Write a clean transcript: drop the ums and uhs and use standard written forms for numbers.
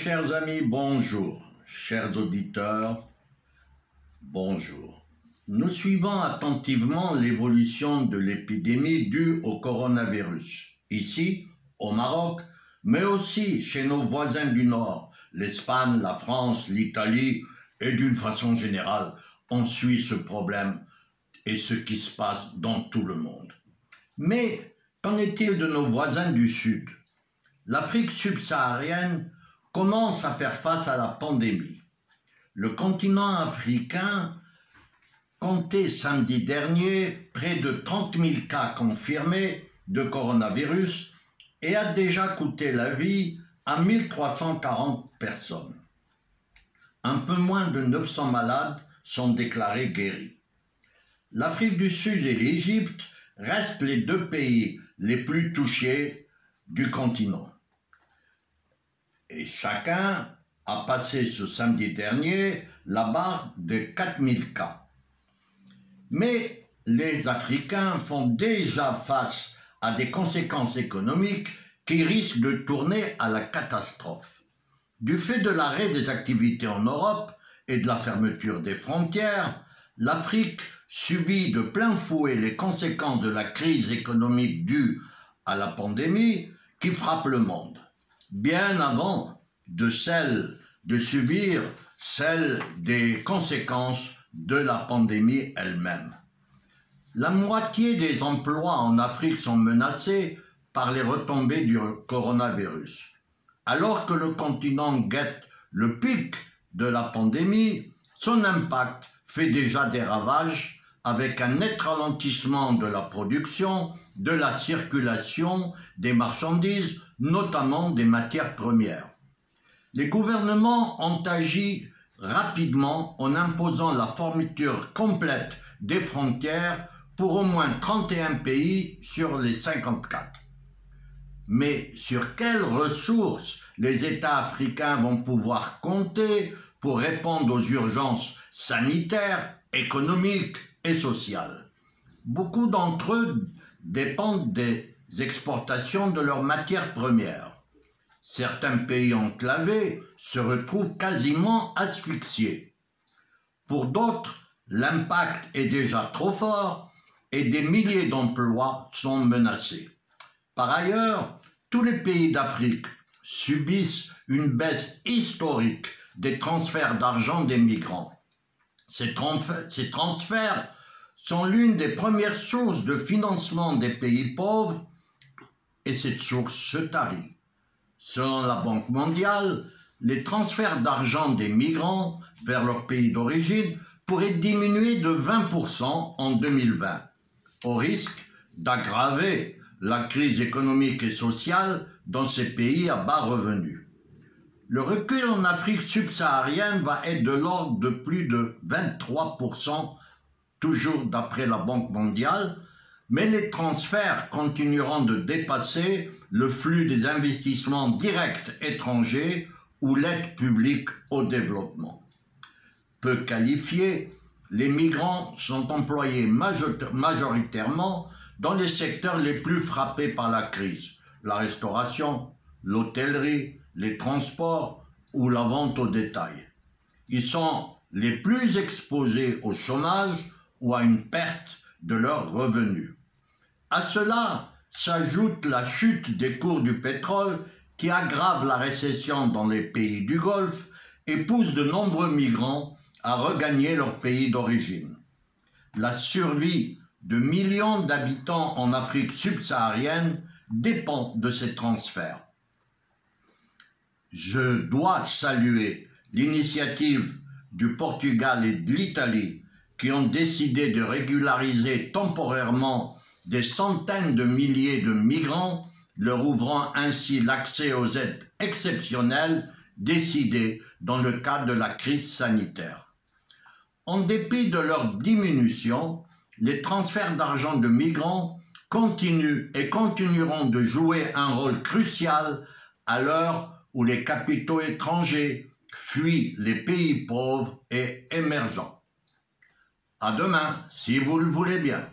chers amis, bonjour. Chers auditeurs, bonjour. Nous suivons attentivement l'évolution de l'épidémie due au coronavirus, ici, au Maroc, mais aussi chez nos voisins du Nord, l'Espagne, la France, l'Italie, et d'une façon générale, on suit ce problème et ce qui se passe dans tout le monde. Mais qu'en est-il de nos voisins du Sud? L'Afrique subsaharienne commence à faire face à la pandémie. Le continent africain comptait samedi dernier près de 30 000 cas confirmés de coronavirus et a déjà coûté la vie à 1340 personnes. Un peu moins de 900 malades sont déclarés guéris. L'Afrique du Sud et l'Égypte restent les deux pays les plus touchés du continent. Et chacun a passé ce samedi dernier la barre de 4000 cas. Mais les Africains font déjà face à des conséquences économiques qui risquent de tourner à la catastrophe. Du fait de l'arrêt des activités en Europe et de la fermeture des frontières, l'Afrique subit de plein fouet les conséquences de la crise économique due à la pandémie qui frappe le monde, bien avant de subir celle des conséquences de la pandémie elle-même. La moitié des emplois en Afrique sont menacés par les retombées du coronavirus. Alors que le continent guette le pic de la pandémie, son impact fait déjà des ravages avec un net ralentissement de la production, de la circulation des marchandises, notamment des matières premières. Les gouvernements ont agi rapidement en imposant la fermeture complète des frontières pour au moins 31 pays sur les 54. Mais sur quelles ressources les États africains vont pouvoir compter pour répondre aux urgences sanitaires, économiques et sociales? Beaucoup d'entre eux dépendent des exportations de leurs matières premières. Certains pays enclavés se retrouvent quasiment asphyxiés. Pour d'autres, l'impact est déjà trop fort et des milliers d'emplois sont menacés. Par ailleurs, tous les pays d'Afrique subissent une baisse historique des transferts d'argent des migrants. Ces transferts sont l'une des premières sources de financement des pays pauvres et cette source se tarit. Selon la Banque mondiale, les transferts d'argent des migrants vers leur pays d'origine pourraient diminuer de 20% en 2020, au risque d'aggraver la crise économique et sociale dans ces pays à bas revenus. Le recul en Afrique subsaharienne va être de l'ordre de plus de 23%, toujours d'après la Banque mondiale, mais les transferts continueront de dépasser le flux des investissements directs étrangers ou l'aide publique au développement. Peu qualifiés, les migrants sont employés majoritairement dans les secteurs les plus frappés par la crise, la restauration, l'hôtellerie, les transports ou la vente au détail. Ils sont les plus exposés au chômage ou à une perte de leurs revenus. À cela s'ajoute la chute des cours du pétrole qui aggrave la récession dans les pays du Golfe et pousse de nombreux migrants à regagner leur pays d'origine. La survie de millions d'habitants en Afrique subsaharienne dépend de ces transferts. Je dois saluer l'initiative du Portugal et de l'Italie qui ont décidé de régulariser temporairement des centaines de milliers de migrants, leur ouvrant ainsi l'accès aux aides exceptionnelles décidées dans le cadre de la crise sanitaire. En dépit de leur diminution, les transferts d'argent de migrants continuent et continueront de jouer un rôle crucial à l'heure où les capitaux étrangers fuient les pays pauvres et émergents. À demain, si vous le voulez bien.